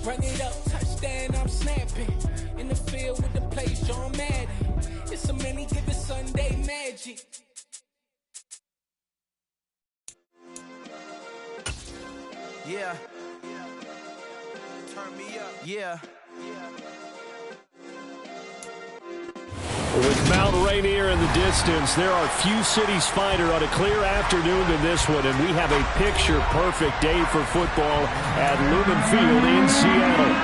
Run it up, touchdown, I'm snapping. In the field with the plays, John Madden. It's a many given Sunday magic. Yeah. Turn me up. Yeah. With Mount Rainier in the distance, there are few cities finer on a clear afternoon than this one, and we have a picture-perfect day for football at Lumen Field in Seattle.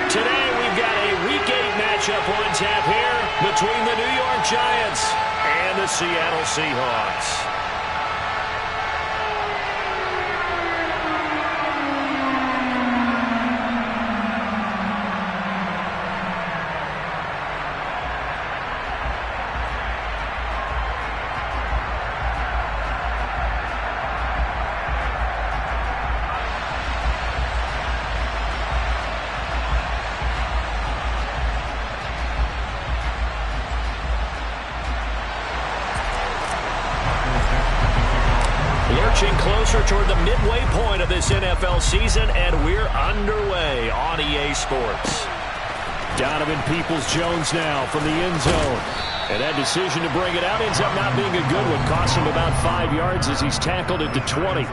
Today, we've got a Week 8 matchup on tap here between the New York Giants and the Seattle Seahawks. Lurching closer toward the midway point of this NFL season, and we're underway on EA Sports. Donovan Peoples-Jones now from the end zone. And that decision to bring it out ends up not being a good one. Cost him about 5 yards as he's tackled at the 20.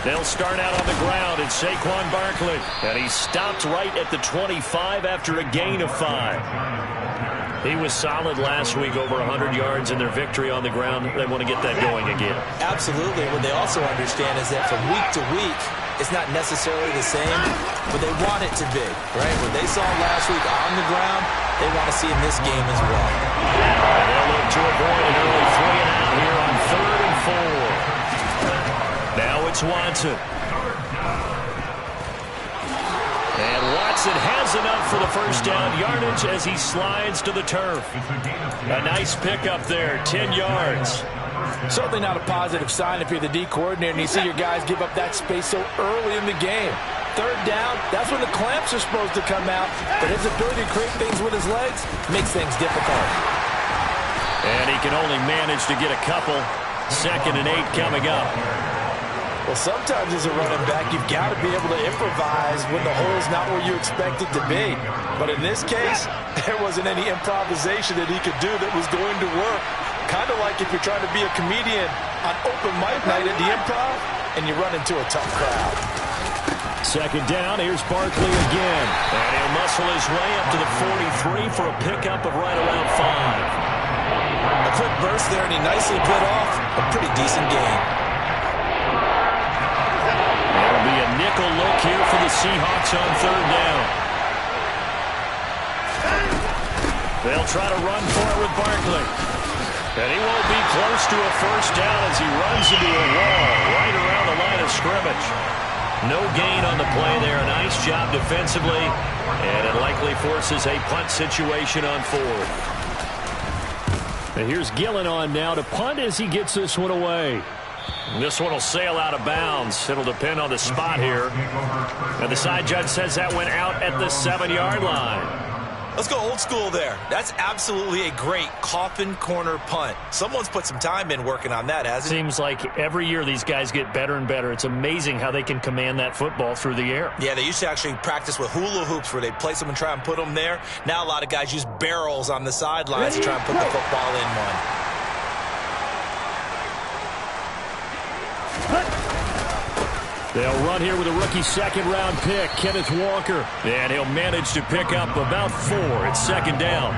They'll start out on the ground at Saquon Barkley. And he stopped right at the 25 after a gain of 5. He was solid last week, over 100 yards in their victory on the ground. They want to get that going again. Absolutely. What they also understand is that from week to week, it's not necessarily the same, but they want it to be, right? What they saw last week on the ground, they want to see in this game as well. And they'll look to avoid an early 3-and-out here on 3rd and 4. Now it's Watson. And Watson has enough for the first down yardage as he slides to the turf. A nice pickup there, 10 yards. Certainly not a positive sign if you're the D coordinator and you see your guys give up that space so early in the game. 3rd down, that's when the clamps are supposed to come out, but his ability to create things with his legs makes things difficult. And he can only manage to get a couple. 2nd and 8 coming up. Well, sometimes as a running back, you've got to be able to improvise when the hole's not where you expect it to be. But in this case, there wasn't any improvisation that he could do that was going to work. Kind of like if you're trying to be a comedian on open mic night at the Improv and you run into a tough crowd. 2nd down, here's Barkley again. And he'll muscle his way up to the 43 for a pickup of right around 5. A quick burst there, and he nicely bit off a pretty decent gain. There'll be a nickel look here for the Seahawks on 3rd down. They'll try to run for it with Barkley. And he won't be close to a first down as he runs into a wall right around the line of scrimmage. No gain on the play there. A nice job defensively. And it likely forces a punt situation on 4th. And here's Gillen on now to punt as he gets this one away. This one will sail out of bounds. It'll depend on the spot here. And the side judge says that went out at the 7-yard line. Let's go old school there. That's absolutely a great coffin corner punt. Someone's put some time in working on that, hasn't it? Seems like every year these guys get better and better. It's amazing how they can command that football through the air. Yeah, they used to actually practice with hula hoops where they'd place them and try and put them there. Now a lot of guys use barrels on the sidelines to try and put the football in one. They'll run here with a rookie 2nd-round pick, Kenneth Walker. And he'll manage to pick up about 4 at 2nd down.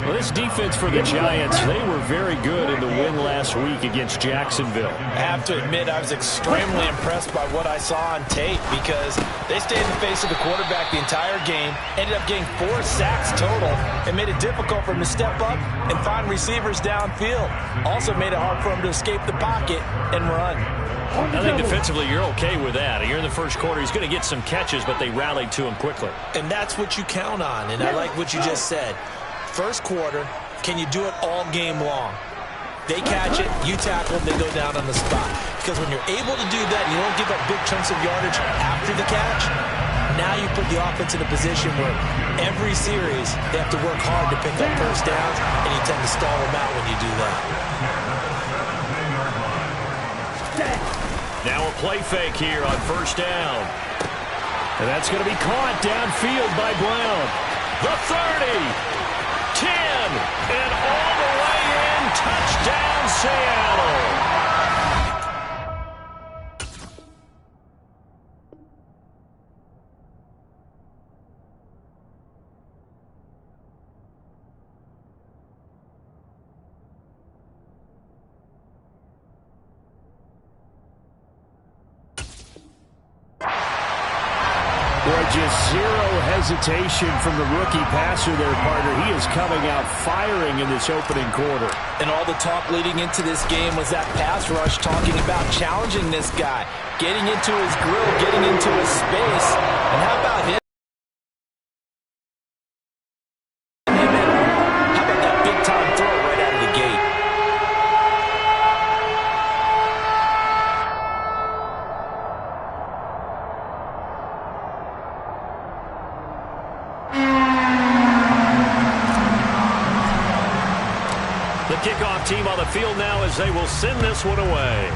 Well, this defense for the Giants, they were very good in the win last week against Jacksonville. I have to admit, I was extremely impressed by what I saw on tape because they stayed in the face of the quarterback the entire game, ended up getting 4 sacks total, and made it difficult for him to step up and find receivers downfield. Also made it hard for him to escape the pocket and run. I think defensively you're okay with that. Here in the first quarter, he's going to get some catches, but they rallied to him quickly. And that's what you count on, and I like what you just said. First quarter, can you do it all game long? They catch it, you tackle, they go down on the spot. Because when you're able to do that, you don't give up big chunks of yardage after the catch. Now you put the offense in a position where every series they have to work hard to pick up first downs, and you tend to stall them out when you do that. Now a play fake here on first down. And that's going to be caught downfield by Brown. The 30, 10, and all the way in. Touchdown, Seattle. Boy, just zero hesitation from the rookie passer there, partner. He is coming out firing in this opening quarter. And all the talk leading into this game was that pass rush, talking about challenging this guy, getting into his grill, getting into his space. And how about him? How about that big-time throw right out of the gate? The kickoff team on the field now as they will send this one away.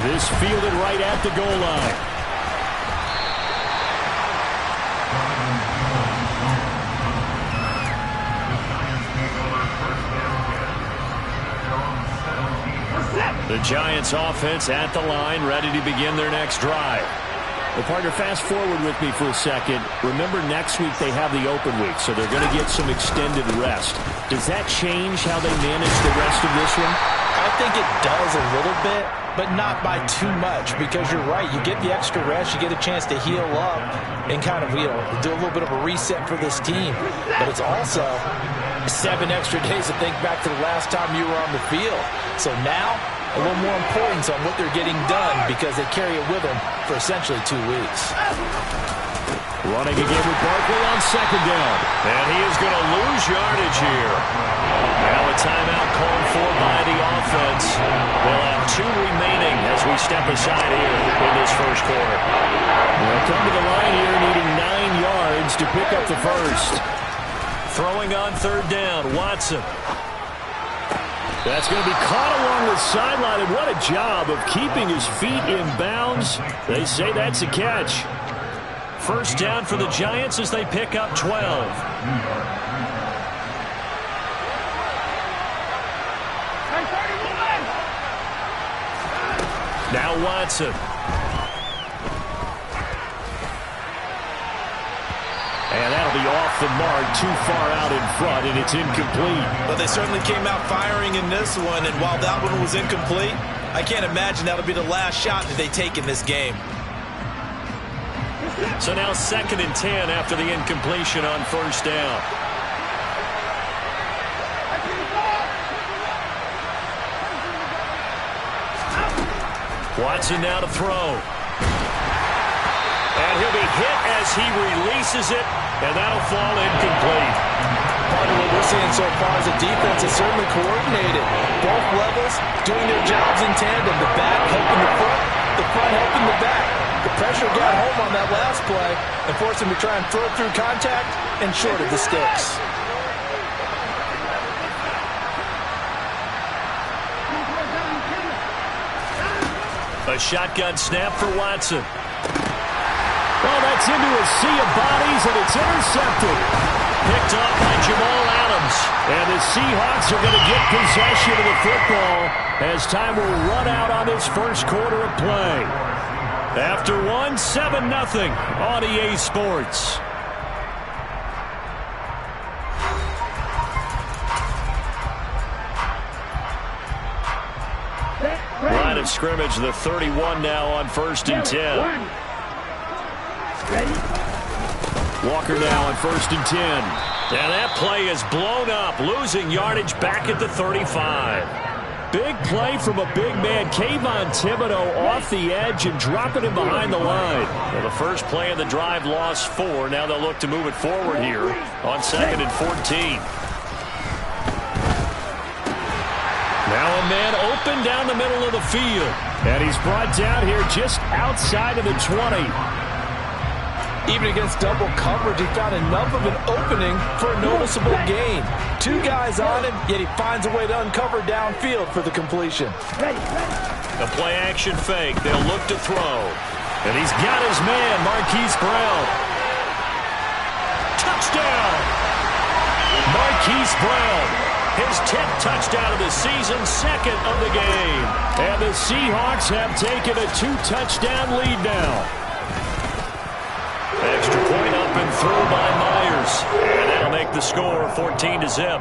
This fielded right at the goal line. The Giants offense at the line, ready to begin their next drive. Well, partner, fast forward with me for a second. Remember, next week they have the open week, so they're going to get some extended rest. Does that change how they manage the rest of this one? I think it does a little bit, but not by too much, because you're right. You get the extra rest, you get a chance to heal up and kind of, do a little bit of a reset for this team. But it's also 7 extra days to think back to the last time you were on the field. So now, a little more importance on what they're getting done, because they carry it with them for essentially 2 weeks. Running again with Barkley on second down. And he is going to lose yardage here. Now a timeout called for by the offense. They'll have 2 remaining as we step aside here in this first quarter. They'll come to the line here needing 9 yards to pick up the first. Throwing on third down, Watson. That's going to be caught along the sideline, and what a job of keeping his feet in bounds. They say that's a catch. First down for the Giants as they pick up 12. Now Watson. And that'll be off the mark, too far out in front, and it's incomplete. But they certainly came out firing in this one, and while that one was incomplete, I can't imagine that'll be the last shot that they take in this game. So now 2nd and 10 after the incompletion on first down. Watson now to throw. And he'll be hit as he releases it, and that'll fall incomplete. Part of what we're seeing so far is the defense is certainly coordinated. Both levels doing their jobs in tandem. The back helping the front helping the back. The pressure got home on that last play and forced him to try and throw through contact and short of the sticks. A shotgun snap for Watson. Well, that's into a sea of bodies, and it's intercepted. Picked up by Jamal Adams. And the Seahawks are going to get possession of the football as time will run out on this first quarter of play. After 7-0 on EA Sports. Line of scrimmage, the 31 now on 1st and 10. Walker now on 1st and 10. And that play is blown up, losing yardage back at the 35. Big play from a big man, Kayvon Thibodeau, off the edge and dropping him behind the line. Well, the first play of the drive lost 4. Now they'll look to move it forward here on 2nd and 14. Now a man open down the middle of the field. And he's brought down here just outside of the 20. Even against double coverage, he found enough of an opening for a noticeable gain. 2 guys on him, yet he finds a way to uncover downfield for the completion. A play-action fake. They'll look to throw. And he's got his man, Marquise Brown. Touchdown! Marquise Brown, his 10th touchdown of the season, 2nd of the game. And the Seahawks have taken a 2-touchdown lead now. Extra point up and through by Myers. And that'll make the score 14-0.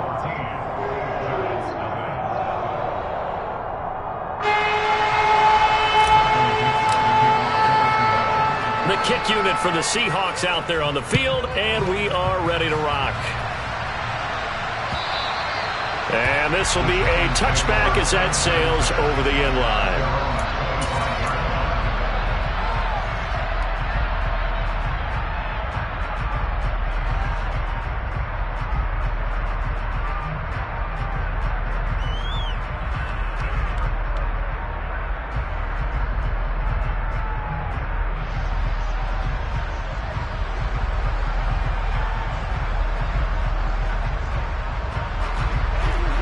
The kick unit for the Seahawks out there on the field, and we are ready to rock. And this will be a touchback as that sails over the end line.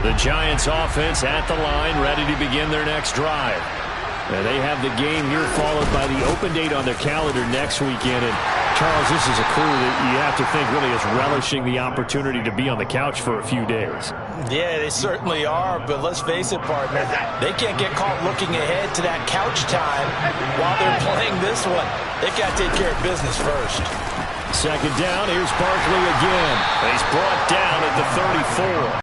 The Giants offense at the line, ready to begin their next drive. And they have the game here followed by the open date on their calendar next weekend. And Charles, this is a crew that you have to think really is relishing the opportunity to be on the couch for a few days. Yeah, they certainly are, but let's face it, partner. They can't get caught looking ahead to that couch time while they're playing this one. They've got to take care of business first. 2nd down, here's Barkley again. He's brought down at the 34.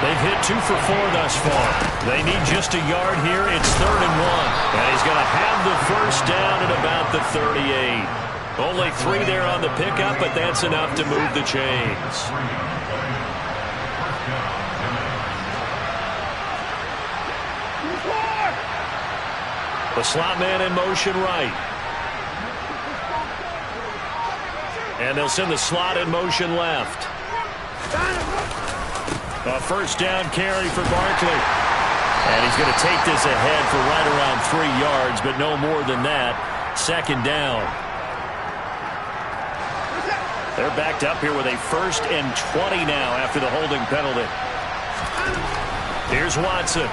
They've hit 2 for 4 thus far. They need just a yard here. It's 3rd and 1. And he's going to have the first down at about the 38. Only 3 there on the pickup, but that's enough to move the chains. The slot man in motion right. And they'll send the slot in motion left. A first down carry for Barkley. And he's going to take this ahead for right around 3 yards, but no more than that. 2nd down. They're backed up here with a 1st and 20 now after the holding penalty. Here's Watson.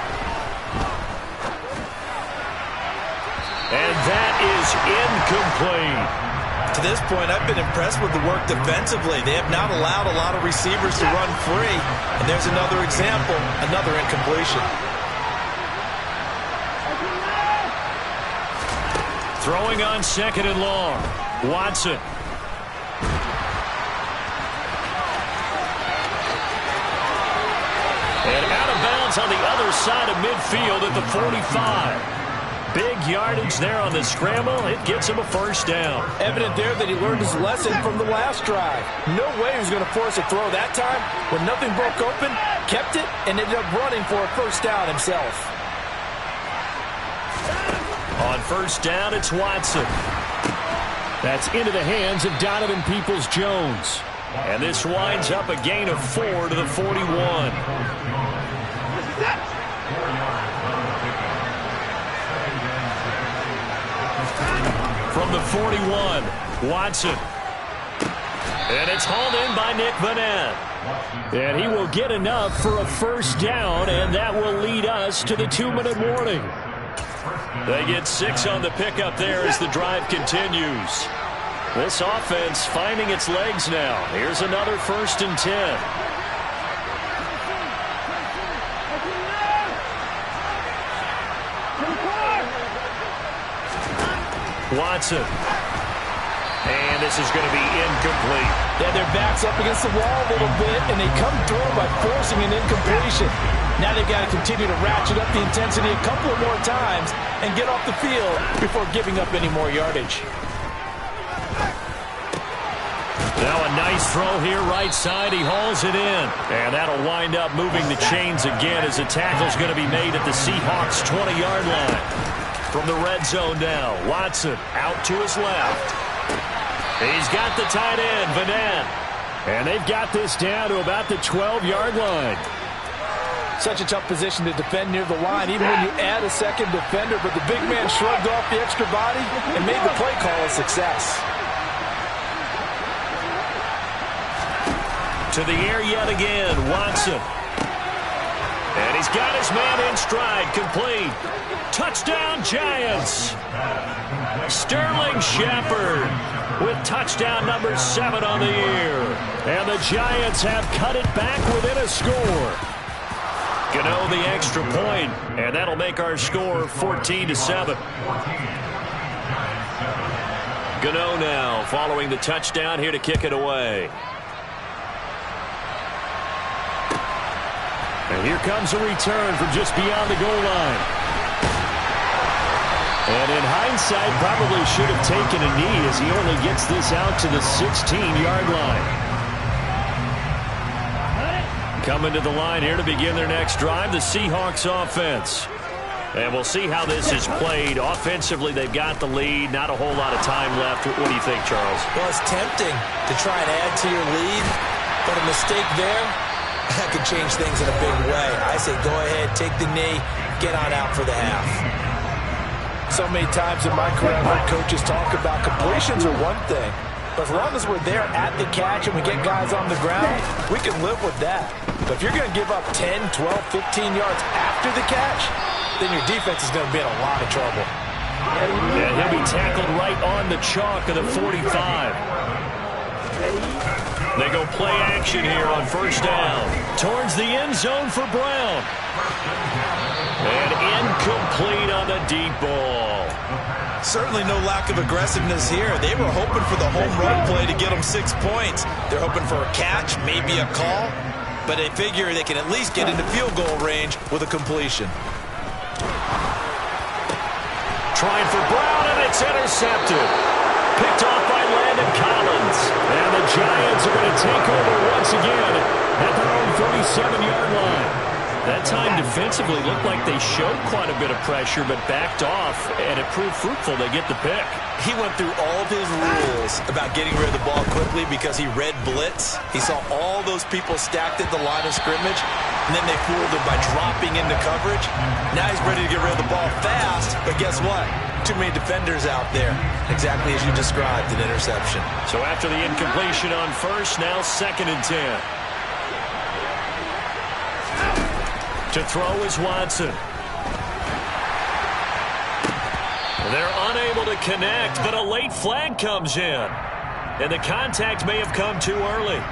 And that is incomplete. To this point, I've been impressed with the work defensively. They have not allowed a lot of receivers to run free. And there's another example, another incompletion. Throwing on 2nd and long. Watson. And out of bounds on the other side of midfield at the 45. Big yardage there on the scramble. It gets him a first down. Evident there that he learned his lesson from the last drive. No way he was going to force a throw that time. When nothing broke open, kept it, and ended up running for a first down himself. On first down, it's Watson. That's into the hands of Donovan Peoples-Jones. And this winds up a gain of 4 to the 41. From the 41, Watson. And it's hauled in by Nick Vanette. And he will get enough for a first down, and that will lead us to the 2-minute warning. They get 6 on the pickup there as the drive continues. This offense finding its legs now. Here's another 1st and 10. Watson. And this is going to be incomplete. Yeah, their back's up against the wall a little bit, and they come through by forcing an incompletion. Now they've got to continue to ratchet up the intensity a couple of more times and get off the field before giving up any more yardage. Now a nice throw here right side. He hauls it in. And that'll wind up moving the chains again as the tackle's going to be made at the Seahawks' 20-yard line. From the red zone now, Watson out to his left. He's got the tight end, Vanette. And they've got this down to about the 12-yard line. Such a tough position to defend near the line, even when you add a second defender. But the big man shrugged off the extra body and made the play call a success. To the air yet again, Watson. And he's got his man in stride, complete. Touchdown, Giants. Sterling Shepard with touchdown number 7 on the year. And the Giants have cut it back within a score. Gano the extra point, and that'll make our score 14-7. Gano now following the touchdown here to kick it away. And here comes a return from just beyond the goal line. And in hindsight, probably should have taken a knee as he only gets this out to the 16-yard line. Coming to the line here to begin their next drive, the Seahawks offense. And we'll see how this is played. Offensively, they've got the lead. Not a whole lot of time left. What do you think, Charles? Well, it's tempting to try and add to your lead, but a mistake there, that could change things in a big way. I say go ahead, take the knee, get on out for the half. So many times in my career, I've heard coaches talk about completions are one thing, but as long as we're there at the catch and we get guys on the ground, we can live with that. But if you're going to give up 10, 12, 15 yards after the catch, then your defense is going to be in a lot of trouble. And he'll be tackled right on the chalk of the 45. They go play action here on first down. Towards the end zone for Brown. And incomplete on the deep ball. Certainly no lack of aggressiveness here. They were hoping for the home run play to get them 6 points. They're hoping for a catch, maybe a call, but they figure they can at least get into field goal range with a completion. Trying for Brown, and it's intercepted. Picked off by Landon Collins. And the Giants are going to take over once again at their own 37-yard line. That time defensively looked like they showed quite a bit of pressure, but backed off, and it proved fruitful. They get the pick. He went through all of his rules about getting rid of the ball quickly because he read blitz. He saw all those people stacked at the line of scrimmage, and then they fooled him by dropping into coverage. Now he's ready to get rid of the ball fast, but guess what? Too many defenders out there. Exactly as you described, an interception. So after the incompletion on first, now 2nd and 10. To throw is Watson. They're unable to connect, but a late flag comes in. And the contact may have come too early.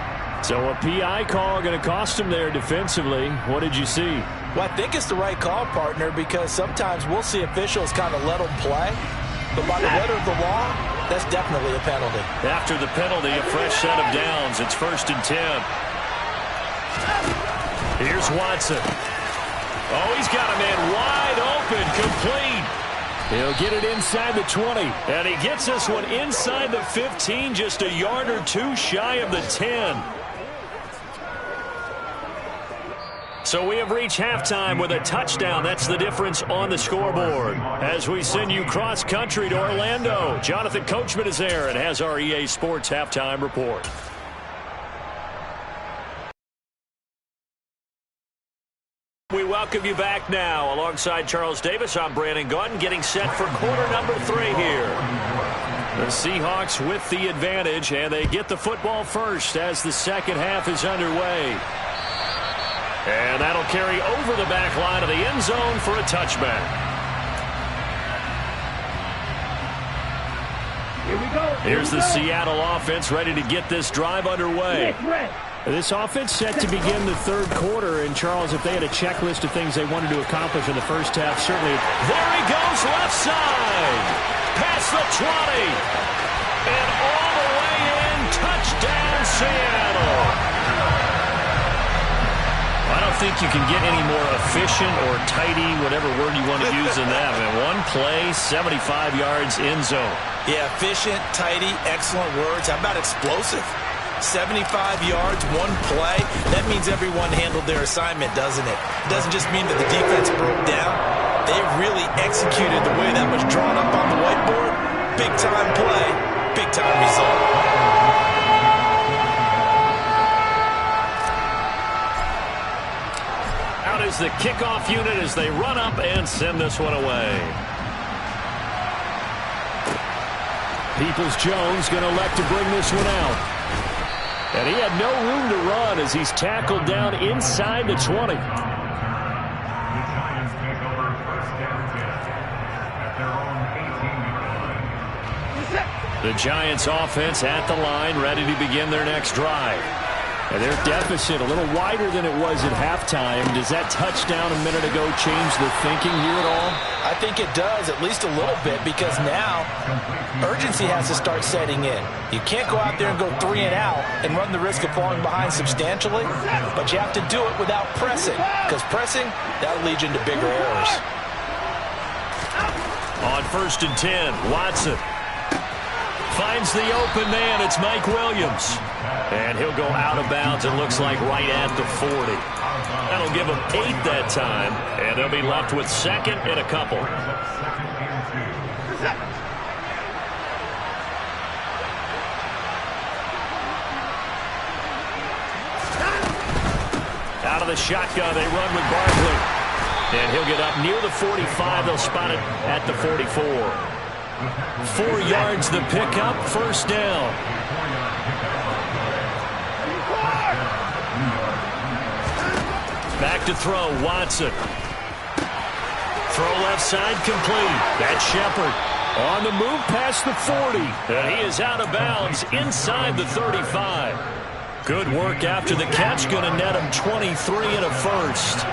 So a PI call going to cost him there defensively. What did you see? Well, I think it's the right call, partner, because sometimes we'll see officials kind of let them play. But by the letter of the law, that's definitely a penalty. After the penalty, a fresh set of downs. It's 1st and 10. Here's Watson. Oh, he's got a man wide open, complete. He'll get it inside the 20. And he gets this one inside the 15, just a yard or two shy of the 10. So we have reached halftime with a touchdown. That's the difference on the scoreboard. As we send you cross-country to Orlando, Jonathan Coachman is there and has our EA Sports halftime report. We welcome you back now. Alongside Charles Davis, I'm Brandon Gaudin, getting set for quarter number 3 here. The Seahawks with the advantage, and they get the football first as the second half is underway. And that'll carry over the back line of the end zone for a touchback. Here we go. Here's the Seattle offense ready to get this drive underway. This offense set to begin the third quarter, and Charles, if they had a checklist of things they wanted to accomplish in the first half, certainly. There he goes, left side, past the 20, and all the way in, touchdown Seattle. I don't think you can get any more efficient or tidy, whatever word you want to use in that. I mean, one play, 75 yards in zone. Yeah, efficient, tidy, excellent words. How about explosive? 75 yards, one play. That means everyone handled their assignment, doesn't it? It doesn't just mean that the defense broke down. They really executed the way that was drawn up on the whiteboard. Big-time play, big-time result. is the kickoff unit as they run up and send this one away. Peoples-Jones going to elect to bring this one out. And he had no room to run as he's tackled down inside the 20. The Giants offense at the line, ready to begin their next drive. And their deficit a little wider than it was at halftime. Does that touchdown a minute ago change the thinking here at all? I think it does, at least a little bit, because now urgency has to start setting in. You can't go out there and go 3 and out and run the risk of falling behind substantially, but you have to do it without pressing, because pressing, that'll lead you into bigger errors. On 1st and 10, Watson finds the open man. It's Mike Williams. And he'll go out of bounds, it looks like, right at the 40. That'll give them 8 that time, and they'll be left with 2nd and a couple. Out of the shotgun, they run with Barkley. And he'll get up near the 45. They'll spot it at the 44. 4 yards the pickup, 1st down. Back to throw, Watson. Throw left side complete. That's Shepard. On the move past the 40. And he is out of bounds inside the 35. Good work after the catch. Going to net him 23 and a 1st.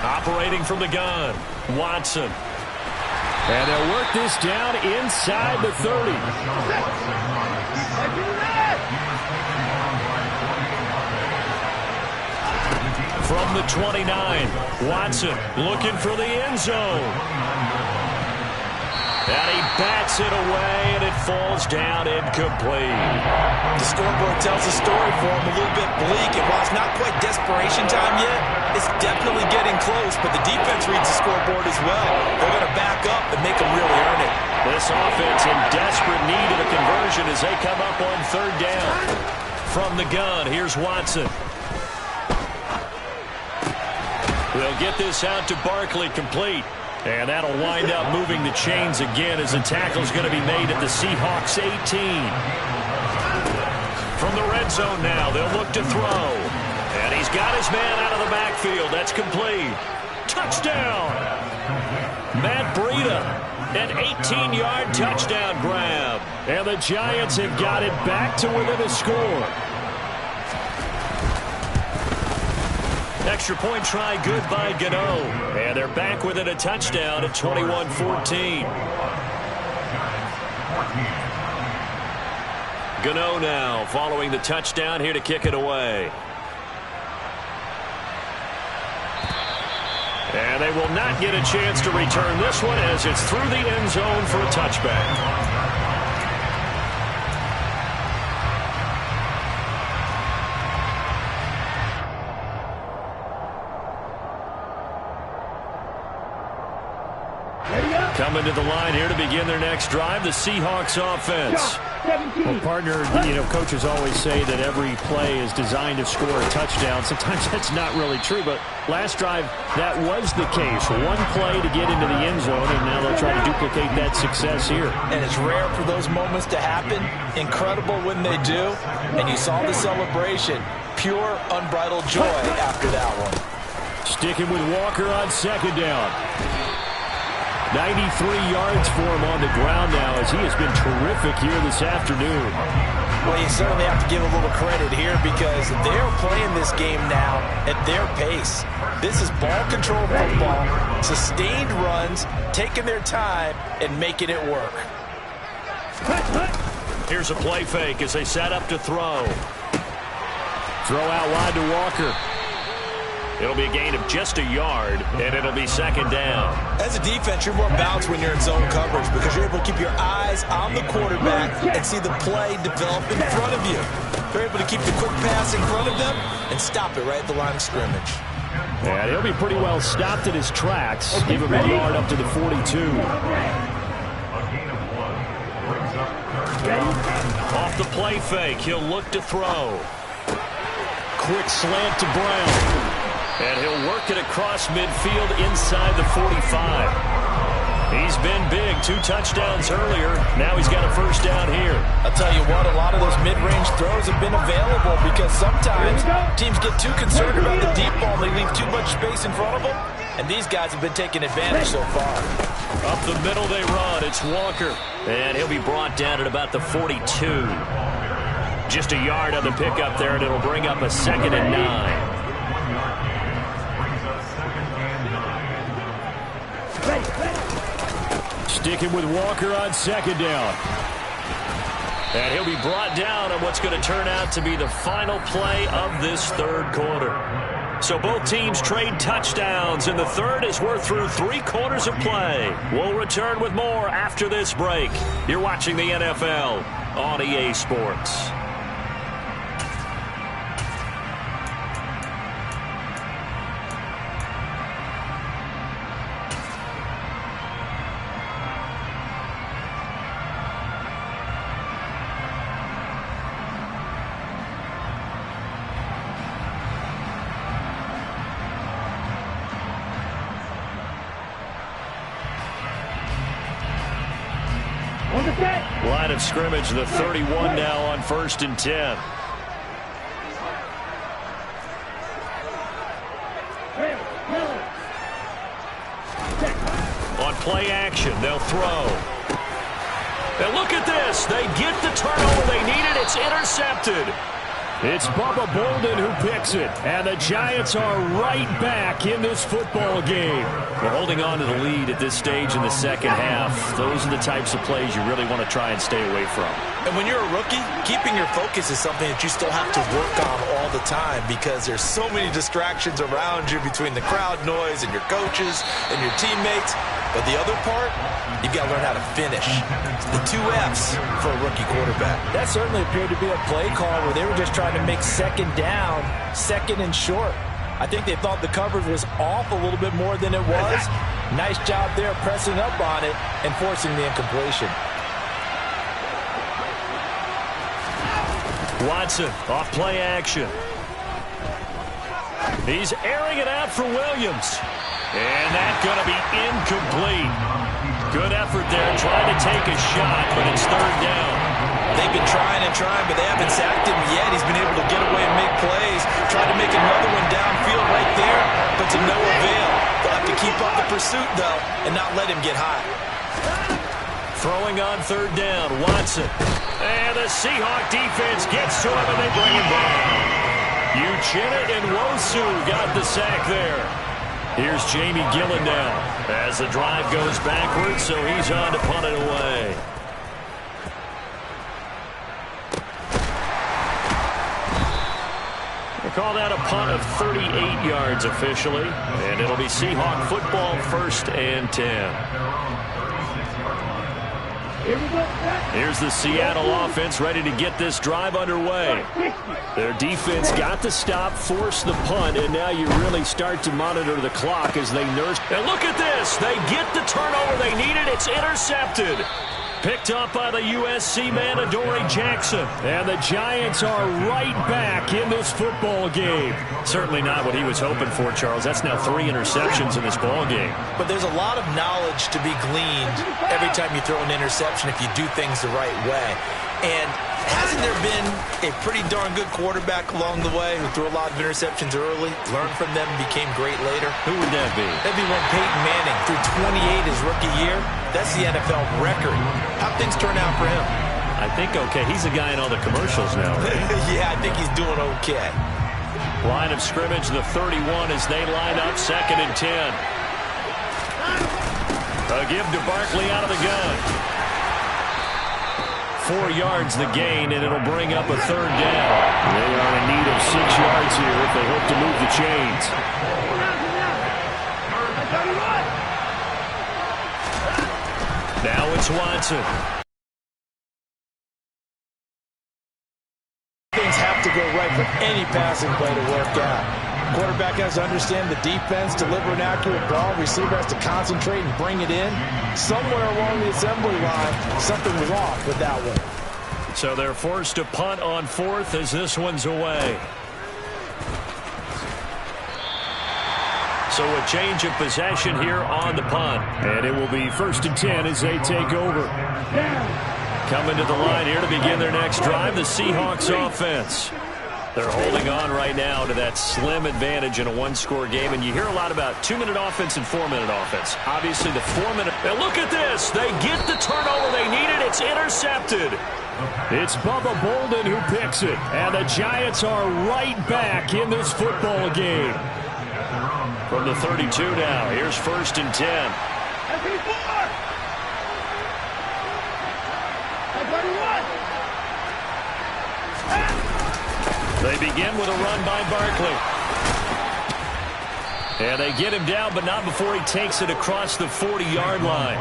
Operating from the gun, Watson. And they'll work this down inside the 30. From the 29, Watson looking for the end zone. And he bats it away, and it falls down incomplete. The scoreboard tells a story for him, a little bit bleak, and while it's not quite desperation time yet, it's definitely getting close, but the defense reads the scoreboard as well. They're going to back up and make them really earn it. This offense in desperate need of a conversion as they come up on 3rd down. From the gun, here's Watson. They'll get this out to Barkley, complete. And that'll wind up moving the chains again as the tackle's going to be made at the Seahawks 18. From the red zone now, they'll look to throw. And he's got his man out of the backfield. That's complete. Touchdown! Matt Breida, an 18-yard touchdown grab. And the Giants have got it back to within a score. Extra point try good by Gano. And they're back within a touchdown at 21-14. Gano now following the touchdown here to kick it away. And they will not get a chance to return this one as it's through the end zone for a touchback. Coming to the line here to begin their next drive, the Seahawks offense. Well, partner, coaches always say that every play is designed to score a touchdown. Sometimes that's not really true, but last drive, that was the case. One play to get into the end zone, and now they'll try to duplicate that success here. And it's rare for those moments to happen. Incredible when they do. And you saw the celebration. Pure, unbridled joy after that one. Sticking with Walker on 2nd down. 93 yards for him on the ground now as he has been terrific here this afternoon. Well, you certainly have to give a little credit here because they're playing this game now at their pace. This is ball control football, sustained runs, taking their time and making it work. Here's a play fake as they set up to throw. Throw out wide to Walker. It'll be a gain of just a yard, and it'll be 2nd down. As a defense, you're more balanced when you're in zone coverage because you're able to keep your eyes on the quarterback and see the play develop in front of you. They're able to keep the quick pass in front of them and stop it right at the line of scrimmage. Yeah, he'll be pretty well stopped at his tracks. Give him a yard up to the 42. Off the play fake, he'll look to throw. Quick slant to Brown. And he'll work it across midfield inside the 45. He's been big, 2 touchdowns earlier. Now he's got a first down here. I'll tell you what, a lot of those mid-range throws have been available because sometimes teams get too concerned about the deep ball. They leave too much space in front of them, and these guys have been taking advantage so far. Up the middle they run. It's Walker. And he'll be brought down at about the 42. Just a yard on the pickup there, and it'll bring up a 2nd and 9. Sticking with Walker on 2nd down. And he'll be brought down on what's going to turn out to be the final play of this 3rd quarter. So both teams trade touchdowns, and the 3rd as we're through 3 quarters of play. We'll return with more after this break. You're watching the NFL on EA Sports. Line of scrimmage, the 31 now on 1st and 10. On play action, they'll throw. And look at this. They get the turnover they needed. It's intercepted. It's Bubba Bolden who picks it, and the Giants are right back in this football game. We're holding on to the lead at this stage in the 2nd half. Those are the types of plays you really want to try and stay away from. And when you're a rookie, keeping your focus is something that you still have to work on all the time because there's so many distractions around you between the crowd noise and your coaches and your teammates. But the other part, you've got to learn how to finish. It's the 2 F's for a rookie quarterback. That certainly appeared to be a play call where they were just trying to make 2nd down, 2nd and short. I think they thought the coverage was off a little bit more than it was. Nice job there pressing up on it and forcing the incompletion. Watson off play action. He's airing it out for Williams. And that's going to be incomplete. Good effort there, trying to take a shot, but it's 3rd down. They've been trying and trying, but they haven't sacked him yet. He's been able to get away and make plays. Tried to make another one downfield right there, but to no avail. They'll have to keep up the pursuit, though, and not let him get hot. Throwing on 3rd down, Watson. And the Seahawk defense gets to him, and they bring him down. Uchenna and Wosu got the sack there. Here's Jamie Gillen now as the drive goes backwards, so he's on to punt it away. We'll call that a punt of 38 yards officially, and it'll be Seahawk football 1st and 10. Here's the Seattle offense ready to get this drive underway. Their defense got the stop, forced the punt, and now you really start to monitor the clock as they nurse. And look at this. They get the turnover they needed. It's intercepted. Picked up by the USC man, Adoree Jackson. And the Giants are right back in this football game. Certainly not what he was hoping for, Charles. That's now 3 interceptions in this ball game. But there's a lot of knowledge to be gleaned every time you throw an interception if you do things the right way. And hasn't there been a pretty darn good quarterback along the way who threw a lot of interceptions early, learned from them, and became great later? Who would that be? That'd be one Peyton Manning threw 28 his rookie year. That's the NFL record. How'd things turn out for him? I think okay. He's a guy in all the commercials now, right? Yeah, I think he's doing okay. Line of scrimmage, the 31 as they line up, 2nd and 10. A give to Barkley out of the gun. 4 yards the gain, and it'll bring up a 3rd down. They are in need of 6 yards here if they hope to move the chains. Now it's Watson. Things have to go right for any passing play to work out. Quarterback has to understand the defense, deliver an accurate ball. Receiver has to concentrate and bring it in. Somewhere along the assembly line, something was off with that one. So they're forced to punt on 4th as this one's away. So a change of possession here on the punt. And it will be 1st and 10 as they take over. Coming to the line here to begin their next drive, the Seahawks offense. They're holding on right now to that slim advantage in a one-score game. And you hear a lot about 2-minute offense and 4-minute offense. Obviously, the 4-minute. And look at this. They get the turnover they needed. It's intercepted. It's Bubba Bolden who picks it. And the Giants are right back in this football game. From the 32 now, here's 1st and 10. They begin with a run by Barkley. And they get him down, but not before he takes it across the 40-yard line.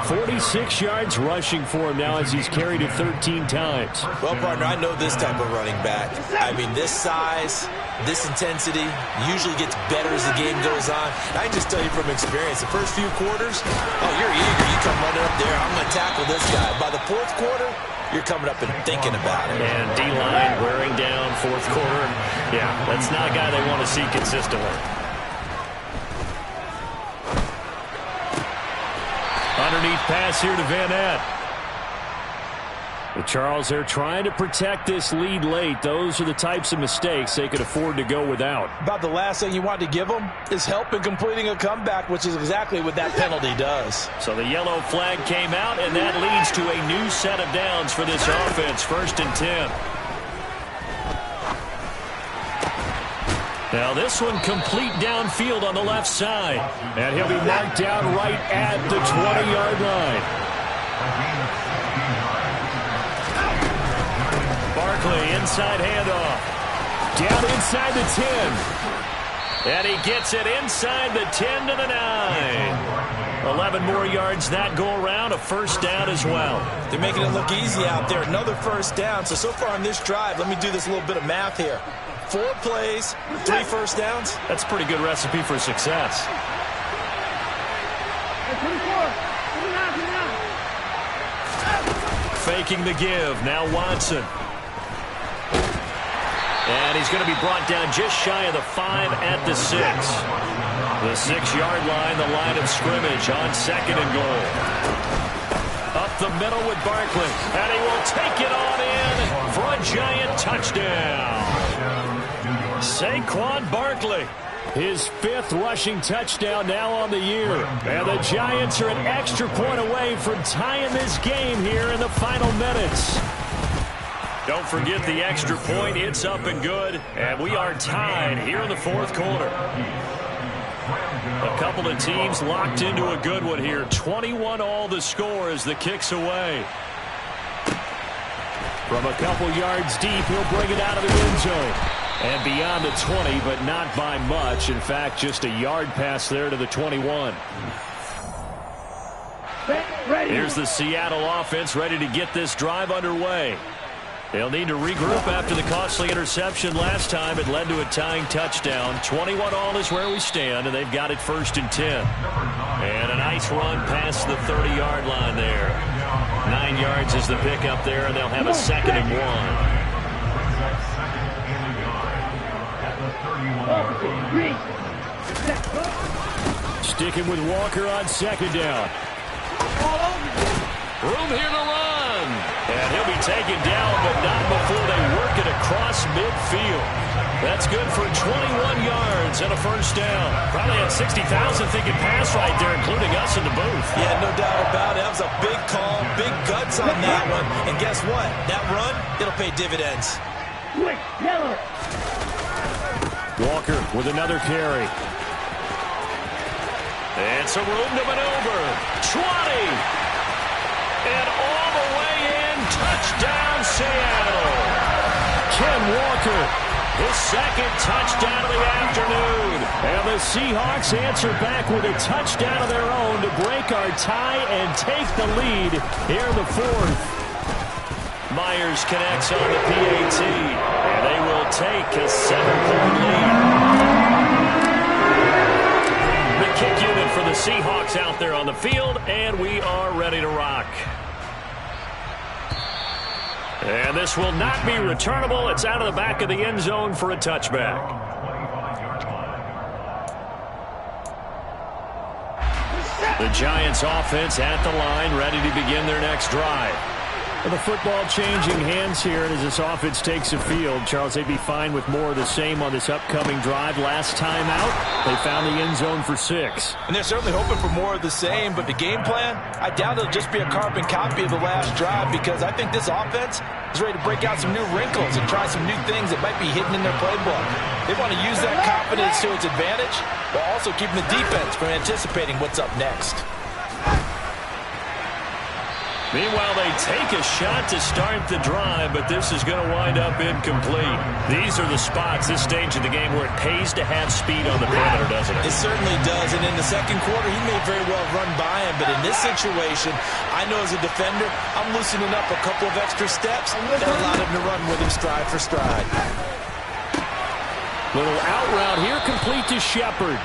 46 yards rushing for him now as he's carried it 13 times. Well, partner, I know this type of running back. I mean, this size, this intensity usually gets better as the game goes on. I can just tell you from experience, the first few quarters, oh, you're eager. You come running up there, I'm going to tackle this guy. By the 4th quarter, you're coming up and thinking about it. And D-line wearing down 4th quarter. Yeah, that's not a guy they want to see consistently. Underneath pass here to Van Ness. But Charles, they're trying to protect this lead late. Those are the types of mistakes they could afford to go without. About the last thing you want to give them is help in completing a comeback, which is exactly what that penalty does. So the yellow flag came out, and that leads to a new set of downs for this offense. 1st and 10. Now this one complete downfield on the left side. And he'll be marked down right at the 20-yard line. Barkley, inside handoff. Down inside the 10. And he gets it inside the 10 to the 9. 11 more yards that go around, a 1st down as well. They're making it look easy out there. Another 1st down. So far on this drive, let me do this little bit of math here. 4 plays, 3 1st downs. That's a pretty good recipe for success. Faking the give. Now Watson. And he's going to be brought down just shy of the 5 at the 6. The 6-yard line, the line of scrimmage on 2nd and goal. Up the middle with Barkley. And he will take it on in for a Giant touchdown. Saquon Barkley. His 5th rushing touchdown now on the year. And the Giants are an extra point away from tying this game here in the final minutes. Don't forget the extra point. It's up and good. And we are tied here in the 4th quarter. A couple of teams locked into a good one here. 21 all the score as the kick's away. From a couple yards deep, he'll bring it out of the end zone. And beyond the 20, but not by much. In fact, just a yard pass there to the 21. Here's the Seattle offense ready to get this drive underway. They'll need to regroup after the costly interception last time. It led to a tying touchdown. 21 all is where we stand, and they've got it 1st and 10. And a nice run past the 30-yard line there. 9 yards is the pickup there, and they'll have a 2nd and 1. Sticking with Walker on 2nd down. Room here to run. And he'll be taken down, but not before they work it across midfield. That's good for 21 yards and a 1st down. Probably had 60,000 thinking pass right there, including us in the booth. Yeah, no doubt about it. That was a big call, big guts on that one. And guess what? That run, it'll pay dividends. Walker with another carry. And some room to maneuver. 20. And all the way in. Touchdown, Seattle. Ken Walker. His 2nd touchdown of the afternoon. And the Seahawks answer back with a touchdown of their own to break our tie and take the lead here in the 4th. Myers connects on the PAT. And they will take a 7-point lead. The kick unit for the Seahawks out there on the field, and we are ready to rock. And this will not be returnable. It's out of the back of the end zone for a touchback. The Giants offense at the line, ready to begin their next drive. Well, the football changing hands here, and as this offense takes the field, Charles, they'd be fine with more of the same on this upcoming drive. Last time out, they found the end zone for 6. And they're certainly hoping for more of the same, but the game plan, I doubt it'll just be a carbon copy of the last drive, because I think this offense is ready to break out some new wrinkles and try some new things that might be hidden in their playbook. They want to use that confidence to its advantage, while also keeping the defense from anticipating what's up next. Meanwhile, they take a shot to start the drive, but this is going to wind up incomplete. These are the spots, this stage of the game, where it pays to have speed on the perimeter, doesn't it? It certainly does, and in the second quarter, he may very well run by him, but in this situation, I know as a defender, I'm loosening up a couple of extra steps that allowed him to run with him stride for stride. Little out route here, complete to Shepard.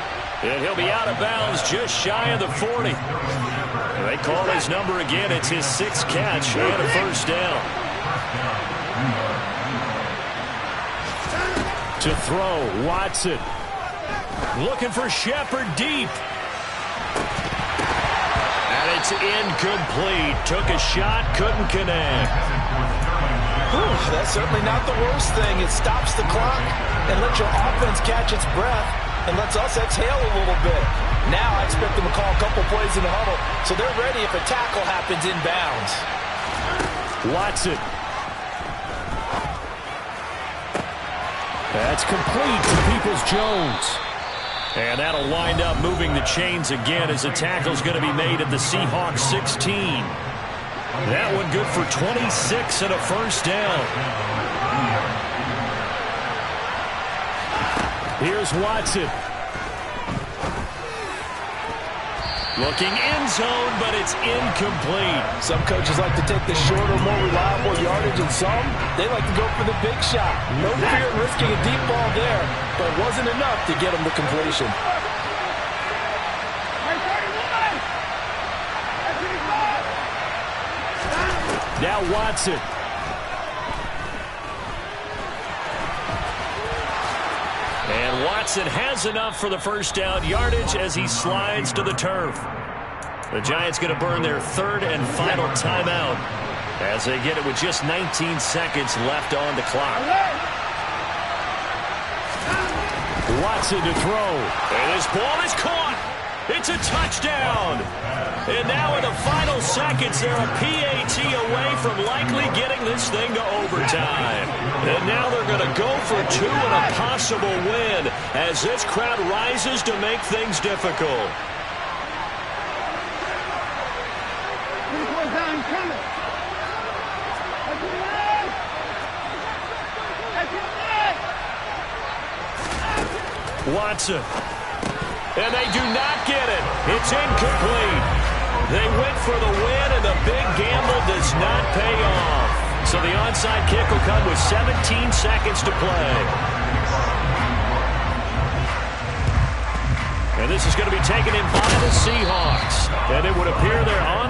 And he'll be out of bounds just shy of the 40. They call his number again. It's his 6th catch and a first down. To throw, Watson. Looking for Shepard deep. And it's incomplete. Took a shot, couldn't connect. Whew, that's certainly not the worst thing. It stops the clock and lets your offense catch its breath and lets us exhale a little bit. Now I expect them to call a couple plays in the huddle, so they're ready if a tackle happens inbounds. Watson. That's complete to Peoples-Jones. And that'll wind up moving the chains again as the tackle's going to be made at the Seahawks 16. That one good for 26 and a first down. Here's Watson. Looking end zone, but it's incomplete. Some coaches like to take the shorter, more reliable yardage, and some, they like to go for the big shot. No fear in risking a deep ball there, but it wasn't enough to get them to completion. Now Watson. And Watson has enough for the first down yardage as he slides to the turf. The Giants going to burn their 3rd and final timeout as they get it with just 19 seconds left on the clock. Watson to throw. And this ball is caught. It's a touchdown. And now in the final seconds, they're a PAT away from likely getting this thing to overtime. And now they're going to go for 2 and a possible win as this crowd rises to make things difficult. Watson. And they do not get it. It's incomplete. They went for the win, and the big gamble does not pay off. So the onside kick will come with 17 seconds to play. And this is going to be taken in by the Seahawks. And it would appear they're on their